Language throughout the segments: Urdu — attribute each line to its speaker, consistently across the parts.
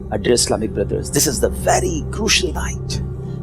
Speaker 1: Dear Islamic brothers, this is the very crucial night.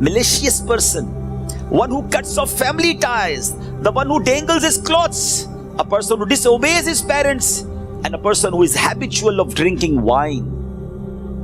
Speaker 1: Malicious person, one who cuts off family ties, the one who dangles his clothes, a person who disobeys his parents, and a person who is habitual of drinking wine.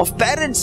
Speaker 1: of parents,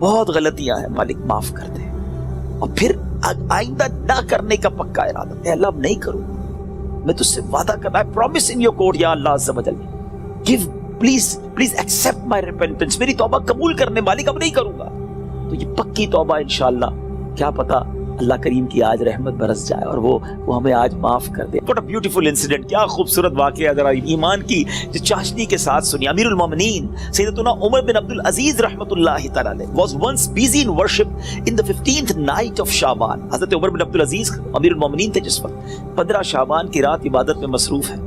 Speaker 1: بہت غلطیاں ہیں مالک معاف کر دے. اور پھر آئندہ نہ کرنے کا پکا ارادہ, اے اللہ اب نہیں کروں, میں تجھ سے وعدہ کرنا ہے, پرومس ان یور کورٹ یا اللہ عز و جل, give please accept my repentance, میری توبہ قبول کرنے مالک, اب نہیں کروں گا. تو یہ پکی توبہ انشاءاللہ, کیا پتا اللہ کریم کی آج رحمت برس جائے اور وہ ہمیں آج معاف کر دے. What a beautiful incident, کیا خوبصورت واقعہ, ذرا ایمان کی جو چاشنی کے ساتھ سنی. امیر المومنین سیدنا عمر بن عبد العزیز رحمۃ اللہ تعالی علیہ was once busy in worship in the 15th night of شعبان. حضرت عمر بن عبد العزیز امیر المومنین تھے جس وقت 15 شعبان کی رات عبادت میں مصروف ہیں.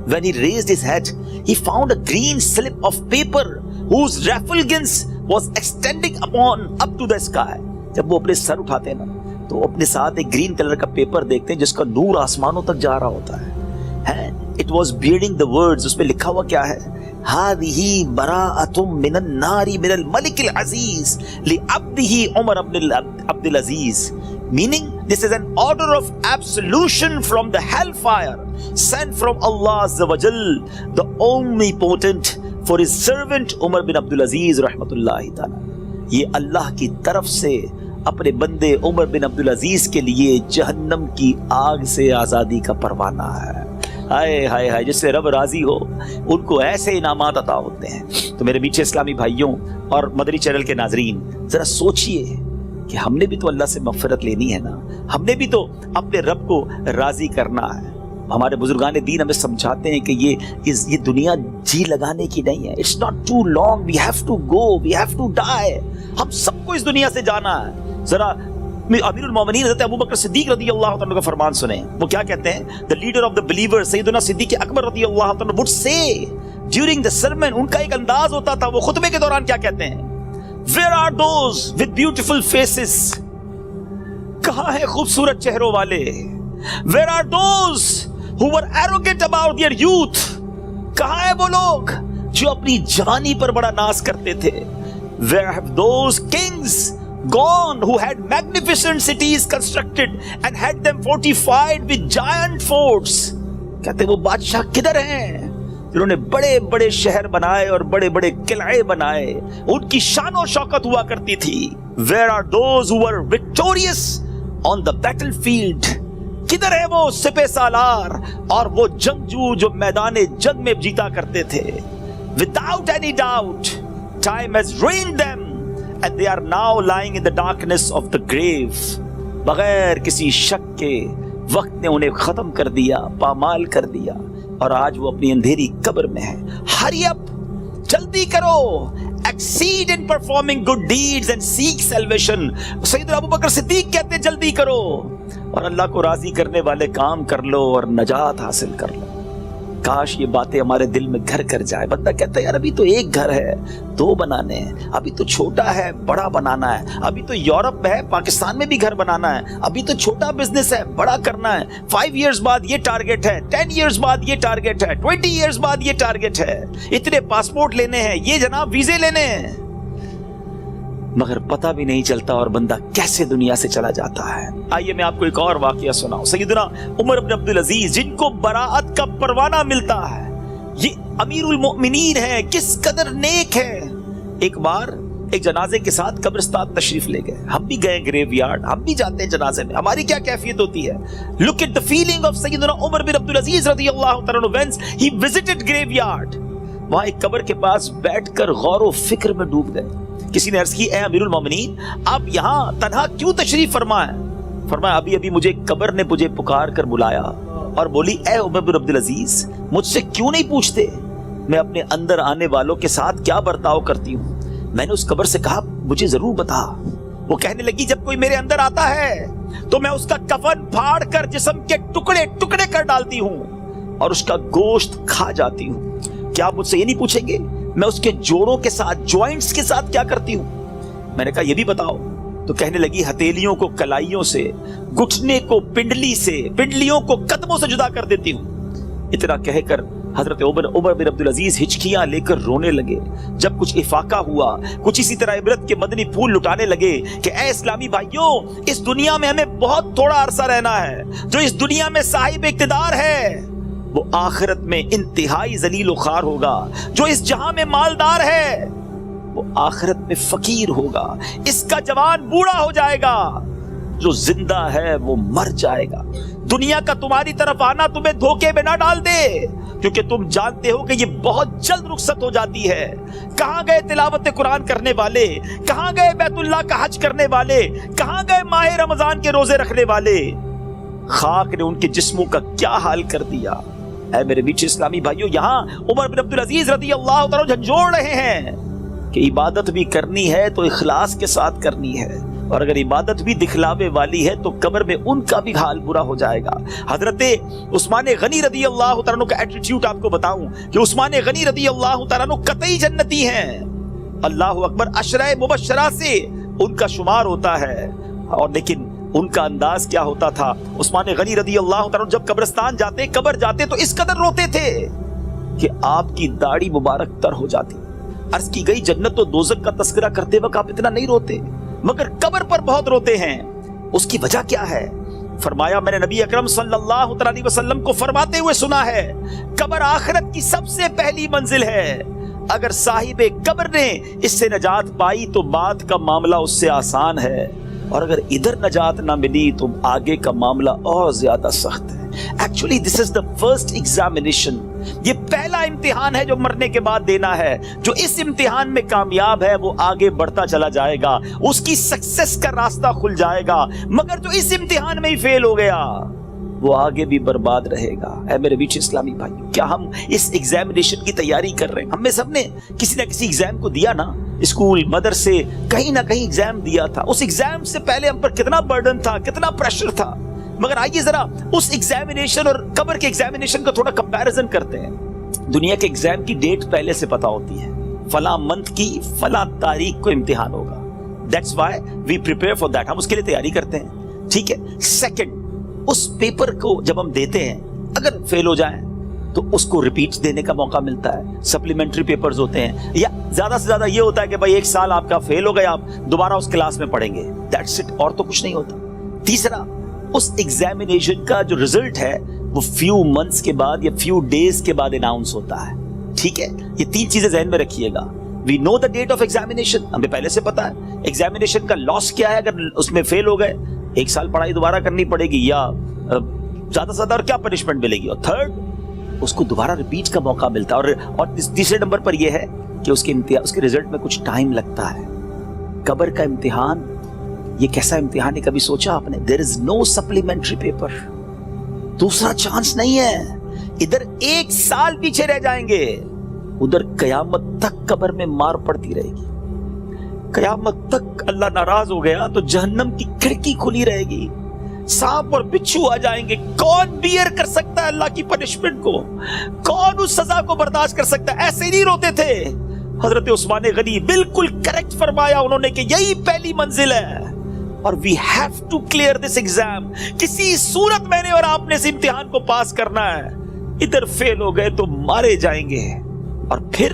Speaker 1: When he raised his head, he found a green slip of paper whose refulgence was extending up to the sky. جب وہ اپنے سر اٹھاتے ہیں نا تو اپنے ساتھ ایک گرین کلر کا پیپر دیکھتے ہیں جس کا نور آسمانوں تک جا رہا ہوتا ہے. It was bearing the words, اس پہ لکھا ہوا کیا ہے, هذه براءة من النار من الملك العزيز لعبده عمر بن عبد العزيز, meaning this is an order of absolution from the hellfire sent from Allah Azza wa Jal, the omnipotent, for his servant Umar bin Abdul Aziz rahmatullahi ta'ala. یہ اللہ کی طرف سے اپنے بندے عمر بن عبد العزیز کے لیے جہنم کی آگ سے آزادی کا پروانہ ہے. ہائے ہائے ہائے, جس سے رب راضی ہو ان کو ایسے انعامات عطا ہوتے ہیں. تو میرے میٹھے اسلامی بھائیوں اور مدنی چینل کے ناظرین, ذرا سوچئے کہ ہم نے بھی تو اللہ سے مغفرت لینی ہے نا, ہم نے بھی تو اپنے رب کو راضی کرنا ہے. ہمارے بزرگان دین ہمیں سمجھاتے ہیں کہ یہ دنیا جی لگانے کی نہیں ہے. It's not too long, we have to go, we have to die. ہم سب کو اس دنیا سے جانا ہے. ذرا امیر المومنین حضرت ابو بکر صدیق رضی اللہ عنہ کا فرمان سنیں. وہ کیا کہتے ہیں, the leader of the believers سیدنا صدیق اکبر رضی اللہ عنہ would say during the sermon, ان کا ایک انداز ہوتا تھا, وہ خطبے کے دوران کیا کہتے ہیں, where are those with beautiful faces, کہاں ہیں خوبصورت چہروں والے, where are those who were arrogant about their youth, کہاں ہیں وہ لوگ جو اپنی جوانی پر بڑا ناز کرتے تھے, where have those kings gone who had magnificent cities constructed and had them fortified with giant forts. کہتے وہ بادشاہ کدھر ہیں جنہوں نے بڑے بڑے شہر بنائے اور بڑے بڑے قلعے بنائے, ان کی شان و شوکت ہوا کرتی تھی. where are those who were victorious on the battlefield, کدھر ہے وہ سپہ سالار اور وہ جنگجو جو میدان جنگ میں جیتا کرتے تھے. without any doubt time has ruined them and they are now lying in the darkness of the grave. بغیر کسی شک کے وقت نے انہیں ختم کر دیا, پامال کر دیا, اور آج وہ اپنی اندھیری قبر میں ہیں. hurry up, جلدی کرو, exceed in performing good deeds and seek salvation. سیدنا ابو بکر صدیق کہتے ہیں جلدی کرو اور اللہ کو راضی کرنے والے کام کر لو اور نجات حاصل کر لو. کاش یہ باتیں ہمارے دل میں گھر کر جائے. بندہ کہتا ہے یار ابھی تو ایک گھر ہے, دو بنانے ہیں, ابھی تو چھوٹا ہے بڑا بنانا ہے, ابھی تو یورپ میں ہے پاکستان میں بھی گھر بنانا ہے, ابھی تو چھوٹا بزنس ہے بڑا کرنا ہے, 5 ایئرز بعد یہ ٹارگٹ ہے, 10 ایئرز بعد یہ ٹارگٹ ہے, 20 ایئرز بعد یہ ٹارگٹ ہے, اتنے پاسپورٹ لینے ہیں, یہ جناب ویزے لینے ہیں, مگر پتہ بھی نہیں چلتا اور بندہ کیسے دنیا سے چلا جاتا ہے. آئیے میں آپ کو ایک اور واقعہ سناؤں. سیدنا عمر بن عبد العزیز جن کو براءت کا پروانہ ملتا ہے, یہ امیر المؤمنین ہے, کس قدر نیک ہے. ایک بار ایک جنازے کے ساتھ قبرستان تشریف لے گئے. ہم بھی گئے گریو یارڈ, ہم بھی جاتے ہیں جنازے میں, ہماری کیا کیفیت ہوتی ہے. Look at the feeling of سیدنا عمر بن عبد العزیز رضی اللہ تعالیٰ عنہ when he visited گریو یارڈ. وہاں ایک قبر کے پاس بیٹھ کر غور و فکر میں ڈوب گئے. کسی نے عرض کی, اے امیر المومنین آپ یہاں تنہا کیوں تشریف فرمائیں. فرمایا ابھی مجھے قبر نے مجھے پکار کر بلایا اور بولی, اے عمر بن عبد العزیز مجھ سے کیوں نہیں پوچھتے میں اپنے اندر آنے والوں کے ساتھ کیا برتاؤ کرتی ہوں. میں نے اس قبر سے کہا مجھے ضرور بتا. وہ کہنے لگی جب کوئی میرے اندر آتا ہے تو میں اس کا کفن پھاڑ کر جسم کے ٹکڑے ٹکڑے کر ڈالتی ہوں اور اس کا گوشت کھا جاتی ہوں. کیا آپ مجھ سے یہ نہیں پوچھیں گے میں اس کے جوڑوں کے ساتھ, جوائنٹس کے ساتھ کیا کرتی ہوں. میں نے کہا یہ بھی بتاؤ. تو کہنے لگی ہتھیلیوں کو کلائیوں سے, گھٹنے کو پنڈلی سے, پنڈلیوں کو قدموں سے جدا کر دیتی ہوں. اتنا کہہ کر حضرت عمر بن عبد العزیز ہچکیاں لے کر رونے لگے. جب کچھ افاقہ ہوا, کچھ اسی طرح عبرت کے مدنی پھول لٹانے لگے کہ اے اسلامی بھائیوں اس دنیا میں ہمیں بہت تھوڑا عرصہ رہنا ہے. جو اس دنیا میں صاحب اقتدار ہے وہ آخرت میں انتہائی ذلیل و خوار ہوگا. جو اس جہاں میں مالدار ہے وہ آخرت میں فقیر ہوگا. اس کا جوان بوڑھا ہو جائے گا, جو زندہ ہے وہ مر جائے گا. دنیا کا تمہاری طرف آنا تمہیں دھوکے میں نہ ڈال دے, کیونکہ تم جانتے ہو کہ یہ بہت جلد رخصت ہو جاتی ہے. کہاں گئے تلاوت قرآن کرنے والے, کہاں گئے بیت اللہ کا حج کرنے والے, کہاں گئے ماہ رمضان کے روزے رکھنے والے؟ خاک نے ان کے جسموں کا کیا حال کر دیا. اے میرے میٹھے اسلامی بھائیوں, یہاں عمر بن عبدالعزیز رضی اللہ تعالیٰ جھنجھوڑ رہے ہیں کہ عبادت بھی کرنی ہے تو اخلاص کے ساتھ کرنی ہے, اور اگر عبادت بھی دکھلاوے والی ہے تو قبر میں ان کا بھی حال برا ہو جائے گا. حضرت عثمان غنی رضی اللہ تعالیٰ عنہ کا ایٹیٹیوڈ آپ کو بتاؤں کہ عثمان غنی رضی اللہ تعالیٰ عنہ قطعی جنتی ہیں. اللہ اکبر, عشرہ مبشرہ سے ان کا شمار ہوتا ہے. اور لیکن ان کا انداز کیا ہوتا تھا, عثمان غنی رضی اللہ تعالیٰ عنہ جب قبرستان جاتے, قبر جاتے تو اس قدر روتے تھے کہ آپ کی داڑھی مبارک تر ہو جاتی. عرض کی گئی جنت و دوزخ کا تذکرہ کرتے وقت آپ اتنا نہیں روتے, مگر قبر پر بہت روتے ہیں. اس کی وجہ کیا ہے؟ فرمایا, میں نے نبی اکرم صلی اللہ علیہ وسلم کو فرماتے ہوئے سنا ہے, قبر آخرت کی سب سے پہلی منزل ہے. اگر صاحب قبر نے اس سے نجات پائی تو بعد کا معاملہ اس سے آسان ہے, اور اگر ادھر نجات نہ ملی تو آگے کا معاملہ اور زیادہ سخت ہے. Actually this is the first examination. یہ پہلا امتحان ہے جو مرنے کے بعد دینا ہے. جو اس امتحان میں کامیاب ہے وہ آگے بڑھتا چلا جائے گا, اس کی سکسس کا راستہ کھل جائے گا. مگر جو اس امتحان میں ہی فیل ہو گیا وہ آگے بھی برباد رہے گا. اے میرے بیچ اسلامی بھائیو, کیا ہم اس ایگزامینیشن کی تیاری کر رہے ہیں؟ ہم میں سب نے کسی نہ کسی ایگزام کو دیا نا, اسکول مدرسے کہیں نہ کہیں ایگزام دیا تھا. اس ایگزام سے پہلے ہم پر کتنا برڈن تھا, کتنا پریشر تھا. مگر آئیے ذرا اس ایگزامینیشن اور قبر کے ایگزامینیشن کا تھوڑا کمپیریزن کرتے ہیں. دنیا کے ایگزام کی ڈیٹ پہلے سے پتا ہوتی ہے, فلاں منتھ کی فلاں تاریخ کو امتحان ہوگا. That's why we prepare for that. ہم اس کے لیے تیاری کرتے ہیں, ٹھیک ہے. سیکنڈ, اس پیپر کو جب ہم دیتے ہیں اگر فیل ہو جائیں تو اس کو ریپیٹ دینے کا موقع ملتا ہے. سپلیمنٹری پیپرز ہوتے ہیں, یا زیادہ سے زیادہ یہ ہوتا ہے کہ بھائی ایک سال آپ کا فیل ہو گیا, آپ دوبارہ اس کلاس میں پڑھیں گے. That's it, اور تو کچھ نہیں ہوتا. تیسرا, اس ایگزامینیشن کا جو ریزلٹ ہے وہ فیو منتھس کے بعد یا فیو ڈیز کے بعد اناؤنس ہوتا ہے, ٹھیک ہے. یہ تین چیزیں ذہن میں رکھیے گا. We know the date of examination, ہمیں پہلے سے پتا ہے. ایگزامینیشن کا لاس کیا ہے اگر اس میں فیل ہو گئے, ایک سال پڑھائی دوبارہ کرنی پڑے گی, یا زیادہ سے زیادہ اور کیا پنشمنٹ ملے گی. اور تھرڈ, اس کو دوبارہ ریپیٹ کا موقع ملتا ہے. اور تیسرے نمبر پر یہ ہے کہ اس کے رزلٹ میں کچھ ٹائم لگتا ہے. قبر کا امتحان یہ کیسا امتحان ہے, کبھی سوچا آپ نے؟ There is no supplementary paper, دوسرا چانس نہیں ہے. ادھر ایک سال پیچھے رہ جائیں گے, ادھر قیامت تک قبر میں مار پڑتی رہے گی. قیامت تک اللہ ناراض ہو گیا تو جہنم کی کھڑکی کھلی رہے گی, سانپ اور بچھو آ جائیں گے. کون بیئر کر سکتا ہے اللہ کی پنشمنٹ کو؟ کون اس سزا کو برداشت کر سکتا ہے؟ ایسے نہیں روتے تھے. حضرت عثمان غنی بالکل کریکٹ فرمایا انہوں نے کہ یہی پہلی منزل ہے, اور we have to clear this exam. کسی صورت میں نے اور آپ نے اس امتحان کو پاس کرنا ہے. ادھر فیل ہو گئے تو مارے جائیں گے, اور پھر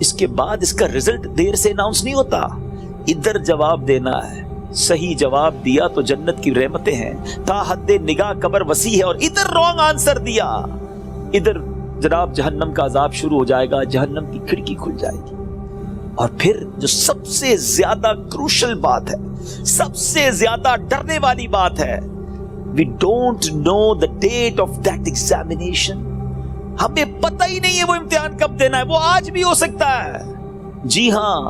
Speaker 1: اس کے بعد اس کا رزلٹ دیر سے اناؤنس نہیں ہوتا. ادھر جواب دینا ہے, صحیح جواب دیا تو جنت کی رحمتیں ہیں, تا حد نگاہ قبر وسیع ہے. اور ادھر رانگ آنسر دیا, ادھر جناب جہنم کا عذاب شروع ہو جائے گا, جہنم کی کھڑکی کھل جائے گی. اور پھر جو سب سے زیادہ کروشل بات ہے, سب سے زیادہ ڈرنے والی بات ہے, we don't know the date of that examination. ہمیں پتہ ہی نہیں ہے وہ امتحان کب دینا ہے. وہ آج بھی ہو سکتا ہے. جی ہاں,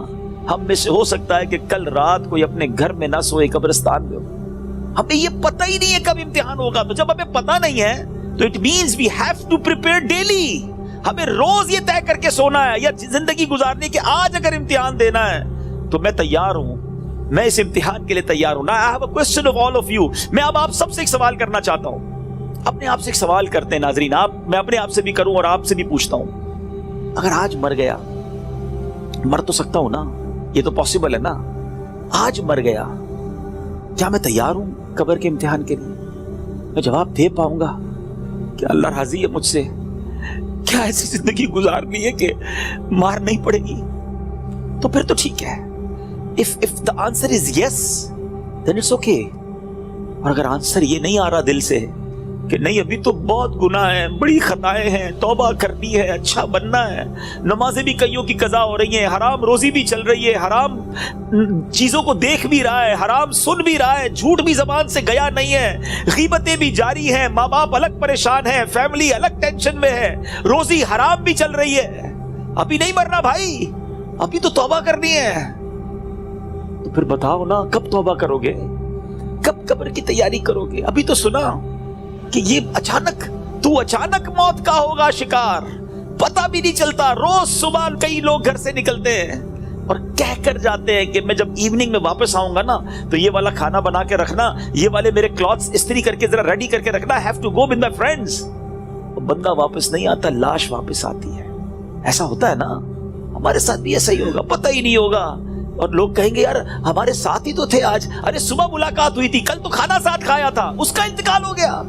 Speaker 1: ہم میں سے ہو سکتا ہے کہ کل رات کوئی اپنے گھر میں نہ سوئے, قبرستان میں ہو. ہمیں یہ پتہ ہی نہیں ہے کب امتحان ہوگا. تو جب ہمیں پتہ نہیں ہے تو it means we have to prepare daily. ہمیں روز یہ طے کر کے سونا ہے یا زندگی گزارنے کہ آج اگر امتحان دینا ہے تو میں تیار ہوں, میں اس امتحان کے لیے تیار ہوں. I have a question of all of you. میں اب آپ سب سے ایک سوال کرنا چاہتا ہوں. اپنے آپ سے ایک سوال کرتے ہیں ناظرین, میں اپنے آپ سے بھی کروں اور آپ سے بھی پوچھتا ہوں. اگر آج مر گیا, مر تو سکتا ہوں نا, یہ تو پاسبل ہے نا. آج مر گیا, کیا میں تیار ہوں قبر کے امتحان کے لیے؟ میں جواب دے پاؤں گا کہ اللہ راضی ہے مجھ سے؟ کیا ایسی زندگی گزارنی ہے کہ مار نہیں پڑے گی؟ تو پھر تو ٹھیک ہے. If the answer is yes, then it's okay. اور اگر آنسر یہ نہیں آ رہا دل سے کہ نہیں ابھی تو بہت گناہ ہے, بڑی خطائیں ہیں, توبہ کرنی ہے, اچھا بننا ہے. نمازیں بھی کئیوں کی قضا ہو رہی ہیں, حرام روزی بھی چل رہی ہے, حرام چیزوں کو دیکھ بھی رہا ہے, حرام سن بھی رہا ہے, جھوٹ بھی زبان سے گیا نہیں ہے, غیبتیں بھی جاری ہیں, ماں باپ الگ پریشان ہیں, فیملی الگ ٹینشن میں ہے, روزی حرام بھی چل رہی ہے. ابھی نہیں مرنا بھائی, ابھی تو توبہ کرنی ہے. تو پھر بتاؤ نا کب توبہ کرو گے, کب قبر کی تیاری کرو گے؟ ابھی تو سنا کہ یہ اچانک موت کا ہوگا شکار, پتہ بھی نہیں چلتا. روز صبح کئی لوگ گھر سے نکلتے ہیں اور کہہ کر جاتے ہیں کہ میں جب ایوننگ میں واپس آؤں گا نا تو یہ والا کھانا بنا کے رکھنا, یہ والے میرے کلوتھز استری کر کے ذرا ریڈی کر کے رکھنا, have to go with my friends. بندہ واپس نہیں آتا, لاش واپس آتی ہے. ایسا ہوتا ہے نا, ہمارے ساتھ بھی ایسا ہی ہوگا, پتہ ہی نہیں ہوگا. اور لوگ کہیں گے یار ہمارے ساتھ ہی تو تھے آج, ارے صبح ملاقات ہوئی تھی, کل تو کھانا ساتھ کھایا تھا, اس کا انتقال ہو گیا.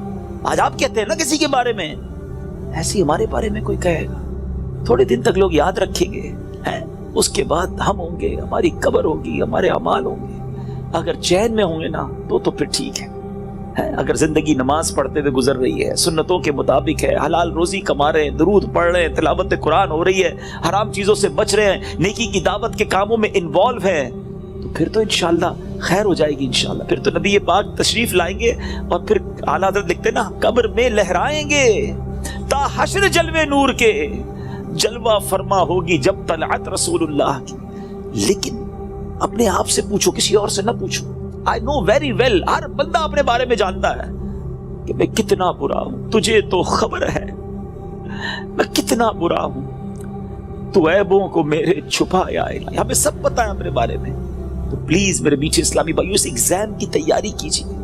Speaker 1: آج آپ کہتے ہیں نا کسی کے بارے میں, ایسی ہمارے بارے میں کوئی کہے گا, تھوڑے دن تک لوگ یاد رکھیں گے, اس کے بعد ہم ہوں گے, ہماری قبر ہوگی, ہمارے اعمال ہوں گے. اگر چین میں ہوں گے نا تو پھر ٹھیک ہے. اگر زندگی نماز پڑھتے ہوئے گزر رہی ہے, سنتوں کے مطابق ہے, حلال روزی کما رہے ہیں, درود پڑھ رہے ہیں, تلاوت قرآن ہو رہی ہے, حرام چیزوں سے بچ رہے ہیں, نیکی کی دعوت کے کاموں میں انوالو ہے, تو پھر تو انشاءاللہ خیر ہو جائے گی انشاءاللہ. پھر تو نبی پاک تشریف لائیں گے اور پھر اعلیٰ حضرت لکھتے نا قبر میں لہرائیں گے تا حشر جلوے نور کے, جلوہ فرما ہوگی جب طلعت رسول اللہ کی. لیکن اپنے آپ سے پوچھو, کسی اور سے نہ پوچھو. I know very well, ہر بندہ اپنے بارے میں جانتا ہے کہ میں کتنا برا ہوں, تجھے تو خبر ہے میں کتنا برا ہوں, تو عیبوں کو میرے چھپایا الہی. ہمیں سب پتا ہے اپنے بارے میں. تو پلیز میرے میٹھے اسلامی بھائیو, اس ایگزام کی تیاری کیجیے.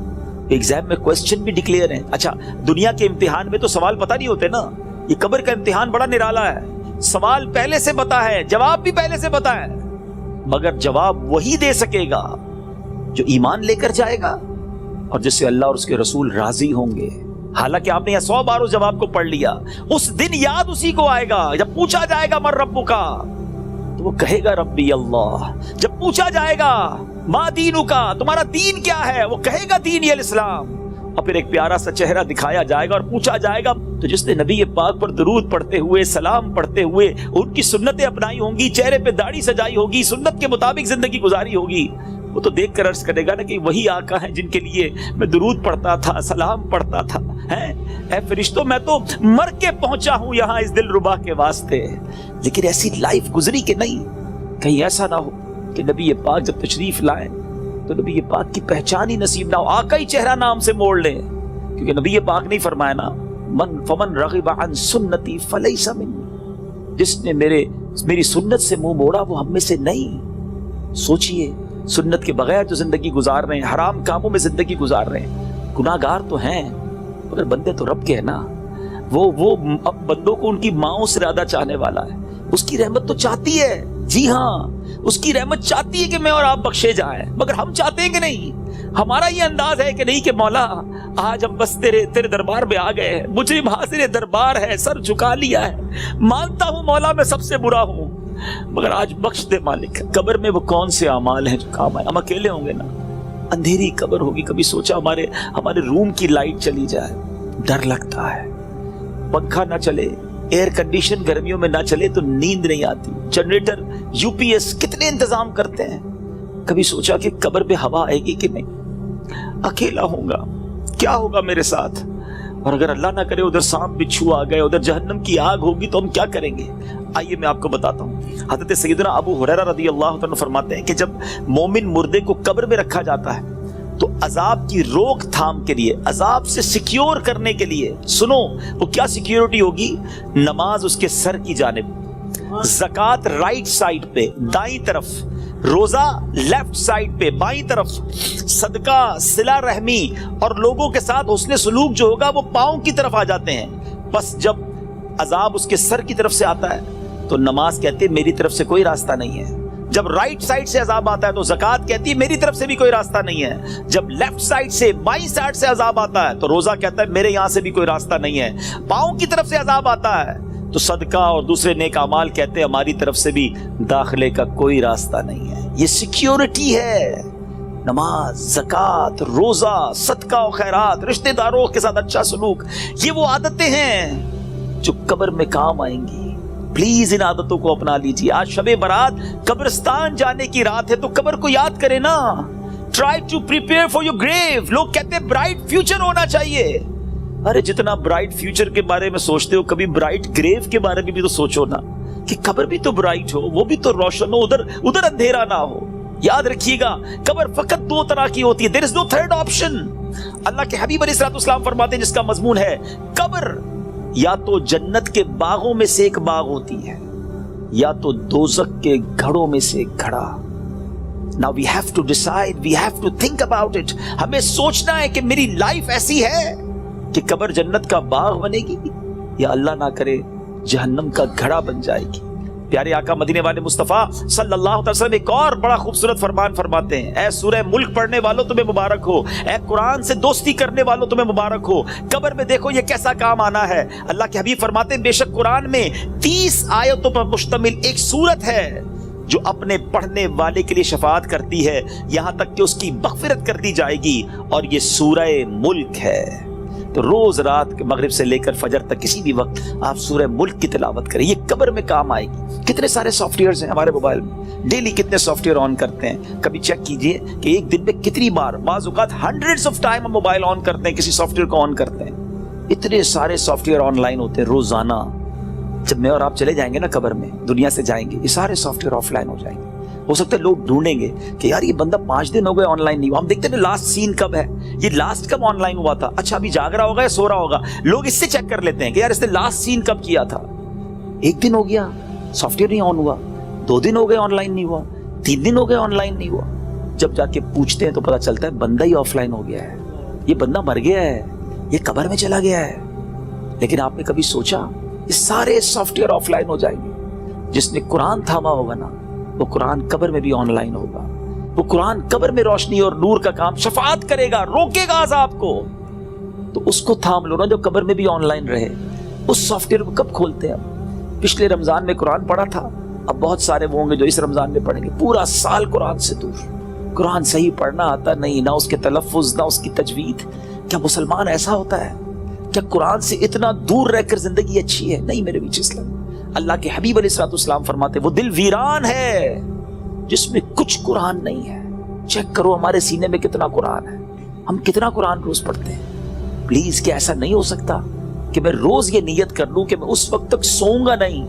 Speaker 1: ایگزام میں کوسچن بھی ڈکلیئر ہیں. اچھا دنیا کے امتحان میں تو سوال پتہ نہیں ہوتے نا, یہ قبر کا امتحان بڑا نرالا ہے. سوال پہلے سے پتا ہے, جواب بھی پہلے سے پتا ہے, مگر جواب وہی دے سکے گا جو ایمان لے کر جائے گا اور جس سے اللہ اور اس کے رسول راضی ہوں گے. حالانکہ آپ نے یہ 100 بار اس جواب کو پڑھ لیا, اس دن یاد اسی کو آئے گا جب پوچھا جائے گا من ربک کا, تو وہ کہے گا ربی اللہ. جب پوچھا جائے گا ما دینک کا, تمہارا دین کیا ہے, وہ کہے گا دینی الاسلام. اور پھر ایک پیارا سا چہرہ دکھایا جائے گا اور پوچھا جائے گا تو جس نے نبی پاک پر درود پڑھتے ہوئے, سلام پڑھتے ہوئے ان کی سنتیں اپنائی ہوں گی, چہرے پہ داڑھی سجائی ہوگی, سنت کے مطابق زندگی گزاری ہوگی, وہ تو دیکھ کر عرض کرے گا نا کہ وہی آقا ہیں جن کے لیے میں درود پڑھتا تھا, سلام پڑھتا تھا. اے فرشتوں, میں تو مر کے پہنچا ہوں یہاں اس دل ربا کے واسطے, لیکن ایسی لائف گزری کہ نہیں, کہیں ایسا نہ ہو کہ نبی پاک جب تشریف لائیں تو نبی پاک کی پہچان ہی نصیب نہ ہو, آقا ہی چہرہ نام سے موڑ لیں. کیونکہ نبی پاک نہیں فرمایا نا فمن رغب عن سنتی فلیس منی, جس نے میری سنت سے منہ موڑا وہ ہم میں سے نہیں. سوچئے سنت کے بغیر جو زندگی گزار رہے ہیں, حرام کاموں میں زندگی گزار رہے ہیں, گناہگار تو ہیں مگر بندے تو رب کے ہیں نا. وہ بندوں کو ان کی ماؤں سے زیادہ چاہنے والا ہے, اس کی رحمت تو چاہتی ہے, جی ہاں اس کی رحمت چاہتی ہے کہ میں اور آپ بخشے جائیں, مگر ہم چاہتے ہیں کہ نہیں. ہمارا یہ انداز ہے کہ نہیں کہ مولا آج ہم بس تیرے دربار میں آ گئے ہیں, مجرم حاضر دربار ہے, سر جھکا لیا ہے, مانتا ہوں مولا میں سب سے برا ہوں, مگر آج بخش دے مالک. قبر میں وہ کون سے اعمال ہیں جو کام آئے؟ ہم اکیلے ہوں گے نا, اندھیری قبر ہوگی. کبھی سوچا ہمارے روم کی لائٹ چلی جائے, ڈر لگتا ہے, پنکھا نہ چلے, ایئر کنڈیشن گرمیوں میں نہ چلے تو نیند نہیں آتی, جنریٹر یو پی ایس کتنے انتظام کرتے ہیں. کبھی سوچا کہ قبر پہ ہوا آئے گی کہ نہیں, اکیلا ہوں گا, کیا ہوگا میرے ساتھ, اور اگر اللہ نہ کرے ادھر سانپ بچھو آ گئے, ادھر جہنم کی آگ ہوگی تو ہم کیا کریں گے؟ آئیے میں آپ کو بتاتا ہوں. حضرت سیدنا ابو ہریرہ رضی اللہ عنہ فرماتے ہیں کہ جب مومن مردے کو قبر میں رکھا جاتا ہے تو عذاب کی روک تھام کے لیے, عذاب سے سیکیور کرنے کے لیے, سنو وہ کیا سیکیورٹی ہوگی, نماز اس کے سر کی جانب, زکوٰۃ رائٹ سائڈ پہ دائیں طرف, روزہ لیفٹ سائڈ پہ بائیں طرف, صدقہ, صلہ رحمی اور لوگوں کے ساتھ حسن سلوک جو ہوگا وہ پاؤں کی طرف آ جاتے ہیں. بس جب عذاب اس کے سر کی طرف سے آتا ہے تو نماز کہتی ہے میری طرف سے کوئی راستہ نہیں ہے. جب رائٹ سائڈ سے عذاب آتا ہے تو زکوٰۃ کہتی ہے میری طرف سے بھی کوئی راستہ نہیں ہے. جب لیفٹ سائڈ سے بائیں سائڈ سے عذاب آتا ہے تو روزہ کہتا ہے میرے یہاں سے بھی کوئی راستہ نہیں ہے. پاؤں کی طرف سے عذاب آتا ہے تو صدقہ اور دوسرے نیک اعمال کہتے ہیں ہماری طرف سے بھی داخلے کا کوئی راستہ نہیں ہے. یہ سیکیورٹی ہے, نماز، زکات، روزہ، صدقہ و خیرات، رشتہ داروں کے ساتھ اچھا سلوک، یہ وہ عادتیں ہیں جو قبر میں کام آئیں گی. پلیز ان عادتوں کو اپنا لیجیے. آج شب برات قبرستان جانے کی رات ہے تو قبر کو یاد کریں نا. Try to prepare for your grave. لوگ کہتے ہیں برائٹ فیوچر ہونا چاہیے. ارے جتنا برائٹ فیوچر کے بارے میں سوچتے ہو کبھی برائٹ گریو کے بارے میں بھی تو سوچو نا, کہ قبر بھی تو برائٹ ہو, وہ بھی تو روشن ہو, ادھر اندھیرا نہ ہو. یاد رکھیے گا قبر فقط دو طرح کی ہوتی ہے. There is no third option. اللہ کے حبیب علیہ السلام فرماتے ہیں جس کا مضمون ہے قبر یا تو جنت کے باغوں میں سے ایک باغ ہوتی ہے یا تو دوزخ کے گھڑوں میں سے ایک گھڑا. Now we have to decide, we have to think about it. ہمیں سوچنا ہے کہ میری لائف ایسی ہے کہ قبر جنت کا باغ بنے گی یا اللہ نہ کرے جہنم کا گھڑا بن جائے گی. پیارے آقا مدینے والے مصطفیٰ صلی اللہ علیہ وسلم ایک اور بڑا خوبصورت فرمان فرماتے ہیں, اے سورہ ملک پڑھنے والوں تمہیں مبارک ہو, اے قرآن سے دوستی کرنے والوں تمہیں مبارک ہو. قبر میں دیکھو یہ کیسا کام آنا ہے. اللہ کے حبیب فرماتے ہیں بے شک قرآن میں 30 آیتوں پر مشتمل ایک سورت ہے جو اپنے پڑھنے والے کے لیے شفاعت کرتی ہے یہاں تک کہ اس کی مغفرت کر دی جائے گی, اور یہ سورہ ملک ہے. تو روز رات کے مغرب سے لے کر فجر تک کسی بھی وقت آپ سورہ ملک کی تلاوت کریں, یہ قبر میں کام آئے گی. کتنے سارے سافٹ ویئرز ہیں ہمارے موبائل میں, ڈیلی کتنے سافٹ ویئر آن کرتے ہیں. کبھی چیک کیجئے کہ ایک دن میں کتنی بار, بعض اوقات ہنڈریڈز آف ٹائم ہم موبائل آن کرتے ہیں, کسی سافٹ ویئر کو آن کرتے ہیں. اتنے سارے سافٹ ویئر آن لائن ہوتے ہیں روزانہ. جب میں اور آپ چلے جائیں گے نا قبر میں, دنیا سے جائیں گے, یہ سارے سافٹ ویئر آف لائن ہو جائیں گے. ہو سکتا ہے لوگ ڈھونڈیں گے کہ یار یہ بندہ 5 دن ہو گئے آن لائن نہیں ہوا. ہم دیکھتے ہیں نا لاسٹ سین کب ہے, یہ لاسٹ کب آن لائن ہوا تھا, اچھا ابھی جاگ رہا ہوگا یا سو رہا ہوگا. لوگ اس سے چیک کر لیتے ہیں کہ یار اس نے لاسٹ سین کب کیا تھا. 1 دن ہو گیا سافٹ ویئر نہیں آن ہوا, 2 دن ہو گئے آن لائن نہیں ہوا, 3 دن ہو گئے آن لائن نہیں ہوا. جب جا کے پوچھتے ہیں تو پتا چلتا ہے بندہ ہی آف لائن ہو گیا ہے, یہ بندہ مر گیا ہے, یہ قبر میں چلا گیا ہے. لیکن آپ نے کبھی سوچا یہ سارے سافٹ ویئر آف لائن ہو جائیں گے. جس نے قرآن تھاما ہوگا نا وہ قرآن قبر میں بھی آن لائن ہوگا. وہ قرآن قبر میں روشنی اور نور کا کام شفاعت کرے گا, روکے گا عذاب کو. تو اس کو تھام لو نا جو قبر میں بھی آن لائن رہے. اس سافٹ ویئر کو کب کھولتے ہیں؟ پچھلے رمضان میں قرآن پڑھا تھا, اب بہت سارے وہ ہوں گے جو اس رمضان میں پڑھیں گے. پورا سال قرآن سے دور, قرآن صحیح پڑھنا آتا نہیں, نہ اس کے تلفظ نہ اس کی تجوید. کیا مسلمان ایسا ہوتا ہے؟ کیا قرآن سے اتنا دور رہ کر زندگی اچھی ہے؟ نہیں میرے بیچ اسلام. اللہ کے حبیب علیہ السلام فرماتے وہ دل ویران ہے جس میں کچھ قرآن نہیں ہے. چیک کرو ہمارے سینے میں کتنا قرآن ہے, ہم کتنا قرآن روز پڑھتے ہیں. پلیز کیا ایسا نہیں ہو سکتا کہ میں روز یہ نیت کر لوں کہ میں اس وقت تک سوؤں گا نہیں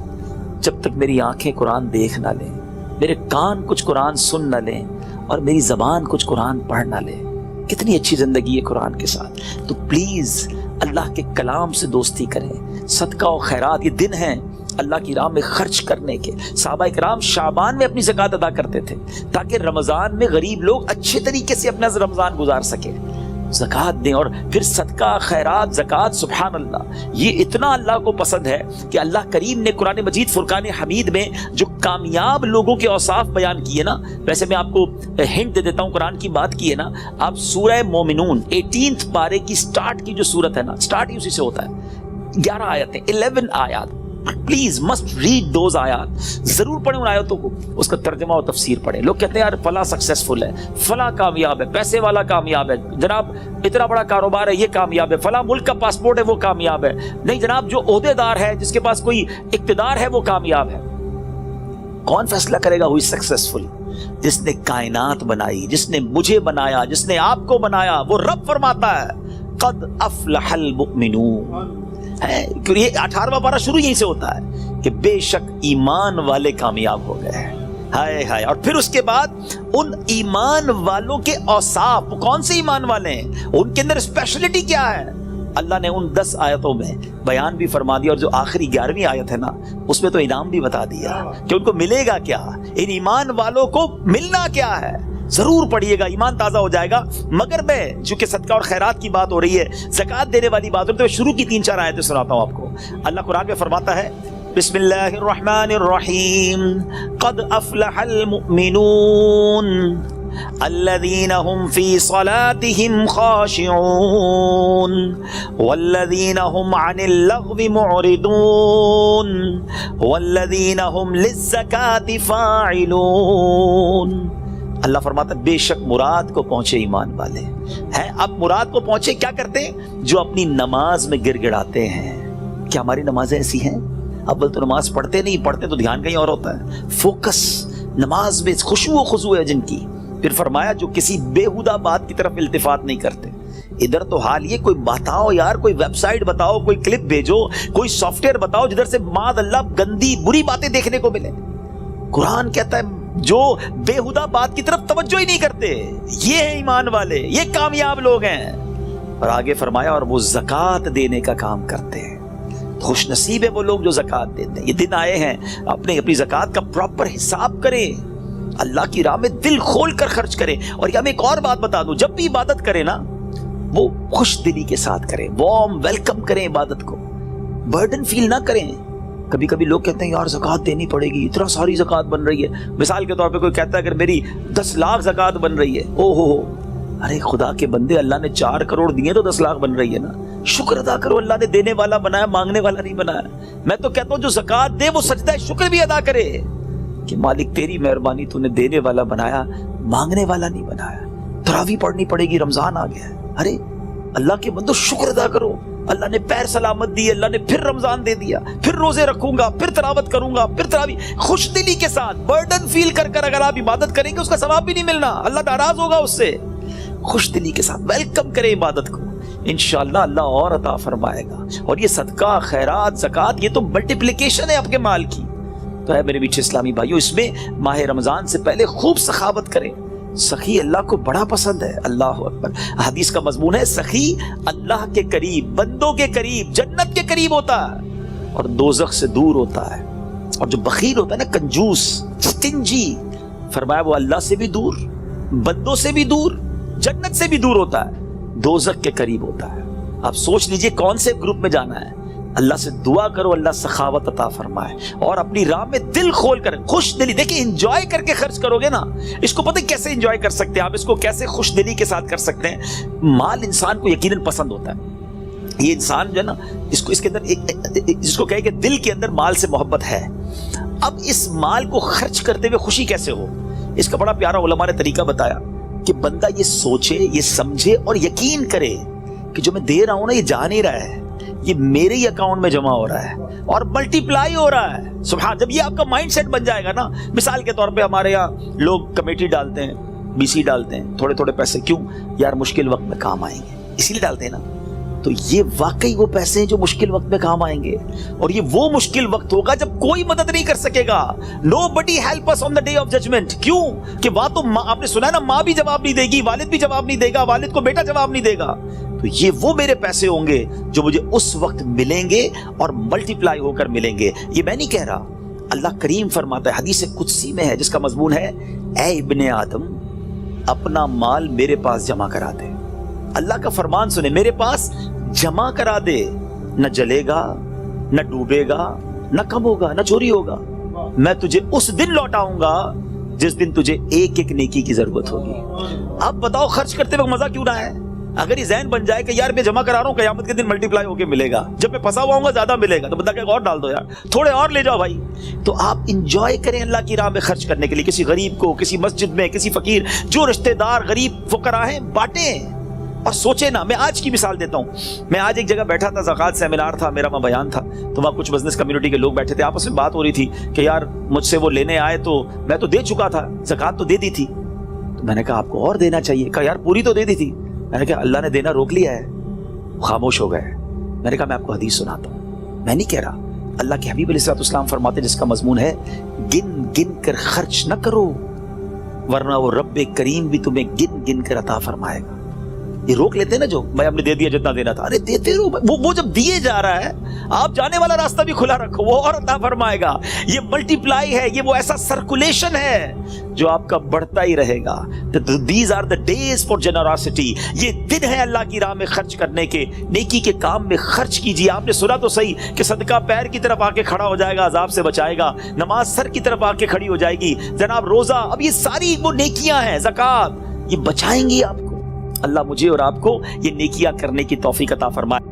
Speaker 1: جب تک میری آنکھیں قرآن دیکھ نہ لیں, میرے کان کچھ قرآن سن نہ لیں, اور میری زبان کچھ قرآن پڑھ نہ لے. کتنی اچھی زندگی ہے قرآن کے ساتھ. تو پلیز اللہ کے کلام سے دوستی کریں. صدقہ و خیرات, یہ دن ہیں اللہ کی راہ میں خرچ کرنے کے. صحابہ کرام شعبان میں اپنی زکوٰۃ ادا کرتے تھے تاکہ رمضان میں غریب لوگ اچھے طریقے سے اپنا رمضان گزار سکے. زکوٰۃ دیں اور پھر صدقہ خیرات زکوٰۃ, سبحان اللہ, یہ اتنا اللہ کو پسند ہے کہ اللہ کریم نے قرآن مجید فرقان حمید میں جو کامیاب لوگوں کے اوصاف بیان کیے نا, ویسے میں آپ کو ہنٹ دے دیتا ہوں, قرآن کی بات کی ہے نا, آپ سورہ مومنون 18 پارے کی سٹارٹ کی جو سورت ہے نا, سٹارٹ ہی اسی سے ہوتا ہے. 11 آیتیں, 11 آیات. پلیز مسٹ ریڈ دوز آیات, ضرور پڑھیں ان آیاتوں کو, اس کا ترجمہ اور تفسیر پڑھیں. لوگ کہتے ہیں یار فلاں سکسیسفل ہے, فلاں کامیاب ہے, پیسے والا کامیاب ہے, جناب اتنا بڑا کاروبار ہے یہ کامیاب ہے, فلاں ملک کا پاسپورٹ ہے وہ کامیاب ہے. نہیں جناب, جو عہدے دار ہے, جس کے پاس کوئی اقتدار ہے وہ کامیاب ہے. کون فیصلہ کرے گا ہوئی سکسیسفل؟ جس نے کائنات بنائی, جس نے مجھے بنایا, جس نے آپ کو بنایا, وہ رب فرماتا ہے قد افلح المؤمنون. یہ 18واں پارہ شروع یہیں سے ہوتا ہے کہ بے شک ایمان والے کامیاب ہو گئے. ہائے ہائے. اور پھر اس کے بعد ان ایمان والوں کے اوصاف, کون سے ایمان والے ہیں, ان کے اندر اسپیشلٹی کیا ہے, اللہ نے ان 10 آیتوں میں بیان بھی فرما دیا. اور جو آخری 11ویں آیت ہے نا, اس میں تو انعام بھی بتا دیا کہ ان کو ملے گا کیا, ان ایمان والوں کو ملنا کیا ہے. ضرور پڑھیے گا, ایمان تازہ ہو جائے گا. مگر میں چونکہ صدقہ اور خیرات کی بات ہو رہی ہے, زکوٰۃ دینے والی بات ہو رہی ہے, تو شروع کی 3-4 آیتیں سناتا ہوں آپ کو. اللہ قرآن میں فرماتا ہے بسم اللہ الرحمن الرحیم قد افلح المؤمنون الذين هم في صلاتهم خاشعون والذين هم عن اللغو معرضون والذين هم للزكاة فاعلون. اللہ فرماتا ہے بے شک مراد کو پہنچے ایمان والے ہیں. اب مراد کو پہنچے کیا کرتے ہیں؟ جو اپنی نماز میں گر گڑاتے ہیں. کیا ہماری نمازیں ایسی ہیں؟ اول تو نماز پڑھتے نہیں، پڑھتے تو دھیان کہیں اور ہوتا ہے. فوکس نماز میں خشوع و خضوع ہے جن کی. پھر فرمایا جو کسی بیہودہ بات کی طرف التفات نہیں کرتے. ادھر تو حال یہ کوئی بتاؤ یار، کوئی ویب سائٹ بتاؤ، کوئی کلپ بھیجو، کوئی سافٹ ویئر بتاؤ جدھر سے معاذ اللہ گندی بری باتیں دیکھنے کو ملے. قرآن کہتا ہے جو بیہودہ بات کی طرف توجہ ہی نہیں کرتے یہ ہیں ایمان والے، یہ کامیاب لوگ ہیں. اور آگے فرمایا اور وہ زکوٰۃ دینے کا کام کرتے ہیں. خوش نصیب ہے وہ لوگ جو زکوٰۃ دیتے ہیں. یہ دن آئے ہیں اپنی زکوٰۃ کا پراپر حساب کریں، اللہ کی راہ میں دل کھول کر خرچ کریں. اور یہ ہم ایک اور بات بتا دوں، جب بھی عبادت کریں نا وہ خوش دلی کے ساتھ کریں، وارم ویلکم کریں عبادت کو، برڈن فیل نہ کریں. کبھی کبھی لوگ کہتے ہیں یار زکوٰۃ دینی پڑے گی، اتنا ساری زکوٰۃ بن رہی ہے. مثال کے طور پہ کوئی کہتا ہے اگر میری 10 لاکھ زکوٰۃ بن رہی ہے، او ہو، ارے خدا کے بندے اللہ نے 4 کروڑ دیے تو 10 لاکھ بن رہی ہے نا. شکر ادا کرو، اللہ نے دینے والا بنایا، مانگنے والا نہیں بنایا. میں تو کہتا ہوں جو زکوٰۃ دے وہ سجدہ شکر بھی ادا کرے کہ مالک تیری مہربانی، تو نے دینے والا بنایا، مانگنے والا نہیں بنایا. تراویح پڑھنی پڑے گی، رمضان آ گیا ہے. ارے اللہ کے بندو شکر ادا کرو، اللہ نے پیر سلامت دی، اللہ نے پھر رمضان دے دیا، پھر روزے رکھوں گا، پھر تلاوت کروں گا، پھر تراویح. خوش دلی کے ساتھ برڈن فیل کر کر اگر آپ عبادت کریں گے اس کا ثواب بھی نہیں ملنا، اللہ ناراض ہوگا اس سے. خوش دلی کے ساتھ ویلکم کریں عبادت کو، انشاءاللہ اللہ اور عطا فرمائے گا. اور یہ صدقہ، خیرات، زکوٰۃ، یہ تو ملٹیپلیکیشن ہے آپ کے مال کی. تو ہے میرے میٹھے اسلامی بھائیو، اس میں ماہ رمضان سے پہلے خوب سخاوت کریں. سخی اللہ کو بڑا پسند ہے. اللہ اکبر. حدیث کا مضمون ہے سخی اللہ کے قریب، بندوں کے قریب، جنت کے قریب ہوتا ہے اور دوزخ سے دور ہوتا ہے. اور جو بخیل ہوتا ہے نا، کنجوس، سٹنجی، فرمایا وہ اللہ سے بھی دور، بندوں سے بھی دور، جنت سے بھی دور ہوتا ہے، دوزخ کے قریب ہوتا ہے. آپ سوچ لیجئے کون سے گروپ میں جانا ہے. اللہ سے دعا کرو اللہ سخاوت عطا فرمائے اور اپنی راہ میں دل کھول کر خوش دلی. دیکھیں انجوائے کر کے خرچ کرو گے نا، اس کو پتہ کیسے انجوائے کر سکتے ہیں آپ، اس کو کیسے خوش دلی کے ساتھ کر سکتے ہیں. مال انسان کو یقیناً پسند ہوتا ہے. یہ انسان جو ہے نا، اس کو اس کے اندر جس کو کہے کہ دل کے اندر مال سے محبت ہے. اب اس مال کو خرچ کرتے ہوئے خوشی کیسے ہو، اس کا بڑا پیارا علماء نے طریقہ بتایا کہ بندہ یہ سوچے، یہ سمجھے اور یقین کرے کہ جو میں دے رہا ہوں نا یہ جا نہیں رہا ہے، یہ میرے ہی اکاؤنٹ میں جمع ہو رہا ہے اور ملٹی پلائی ہو رہا ہے. سبحان. جب یہ آپ کا مائنڈ سیٹ بن جائے گا نا، مثال کے طور پہ ہمارے یہاں لوگ کمیٹی ڈالتے ہیں، بی سی ڈالتے ہیں، تھوڑے تھوڑے پیسے. کیوں یار؟ مشکل وقت میں کام آئیں گے، اسی لیے ڈالتے ہیں نا. تو یہ واقعی وہ پیسے ہیں جو مشکل وقت میں کام آئیں گے. اور یہ وہ مشکل وقت ہوگا جب کوئی مدد نہیں کر سکے گا. Nobody help us on the day of judgment. کیوں کہ وہاں تو آپ نے سنا ہے نا، ماں بھی جواب نہیں دے گی، والد بھی جواب نہیں دے گا، والد کو بیٹا جواب نہیں دے گا. تو یہ وہ میرے پیسے ہوں گے جو مجھے اس وقت ملیں گے اور ملٹی پلائی ہو کر ملیں گے. یہ میں نہیں کہہ رہا، اللہ کریم فرماتا ہے، حدیث قدسی میں ہے جس کا مضمون ہے اے ابن آدم اپنا مال میرے پاس جمع کرا دے. اللہ کا فرمان سنے، میرے پاس جمع کرا دے، نہ جلے گا، نہ ڈوبے گا، نہ کم ہوگا، نہ چوری ہوگا. میں تجھے اس دن لوٹاؤں گا جس دن تجھے ایک ایک نیکی کی ضرورت ہوگی. اب بتاؤ خرچ کرتے وقت مزہ کیوں نہ ہے؟ اگر یہ ذہن بن جائے کہ یار میں جمع کرا رہا ہوں، قیامت کے دن ملٹی پلائی ہو کے ملے گا، جب میں پھنسا ہوا ہوں گا زیادہ ملے گا، تو بندہ کہ اور ڈال دو یار، تھوڑے اور لے جاؤ بھائی. تو آپ انجوائے کریں اللہ کی راہ میں خرچ کرنے کے لیے. کسی غریب کو، کسی مسجد میں، کسی فقیر، جو رشتہ دار غریب فقراء ہیں بانٹیں. اور سوچے نا، میں آج کی مثال دیتا ہوں. میں آج ایک جگہ بیٹھا تھا، زکوٰۃ سیمینار تھا میرا، وہاں بیان تھا، تو وہاں کچھ بزنس کمیونٹی کے لوگ بیٹھے تھے. آپس میں بات ہو رہی تھی کہ یار مجھ سے وہ لینے آئے تو میں تو دے چکا تھا، زکوٰۃ تو دے دی تھی. تو میں نے کہا آپ کو اور دینا چاہیے. کہا یار پوری تو دے دی تھی. میں نے کہا اللہ نے دینا روک لیا ہے. خاموش ہو گئے. میں نے کہا میں آپ کو حدیث سناتا ہوں، میں نہیں کہہ رہا. اللہ کے حبیب علیہ السلام فرماتے ہیں جس کا مضمون ہے گن گن کر خرچ نہ کرو ورنہ وہ رب کریم بھی تمہیں گن گن کر عطا فرمائے گا. یہ روک لیتے ہیں نا، جو بھائی ہم نے دے دیا جتنا دینا تھا، ارے دیتے رہو. وہ جب دیے جا رہا ہے، آپ جانے والا راستہ بھی کھلا رکھو، وہ اور عطا فرمائے گا. یہ ملٹی پلائی ہے، یہ وہ ایسا سرکولیشن ہے جو آپ کا بڑھتا ہی رہے گا. These are the days for generosity. یہ دن ہے اللہ کی راہ میں خرچ کرنے کے، نیکی کے کام میں خرچ کیجیے. آپ نے سنا تو صحیح کہ صدقہ پیر کی طرف آ کے کھڑا ہو جائے گا، عذاب سے بچائے گا. نماز سر کی طرف آ کے کھڑی ہو جائے گی. جناب روزہ، اب یہ ساری وہ نیکیاں ہیں، زکوٰۃ، یہ بچائیں گی آپ کو. اللہ مجھے اور آپ کو یہ نیکیاں کرنے کی توفیق عطا فرمائے.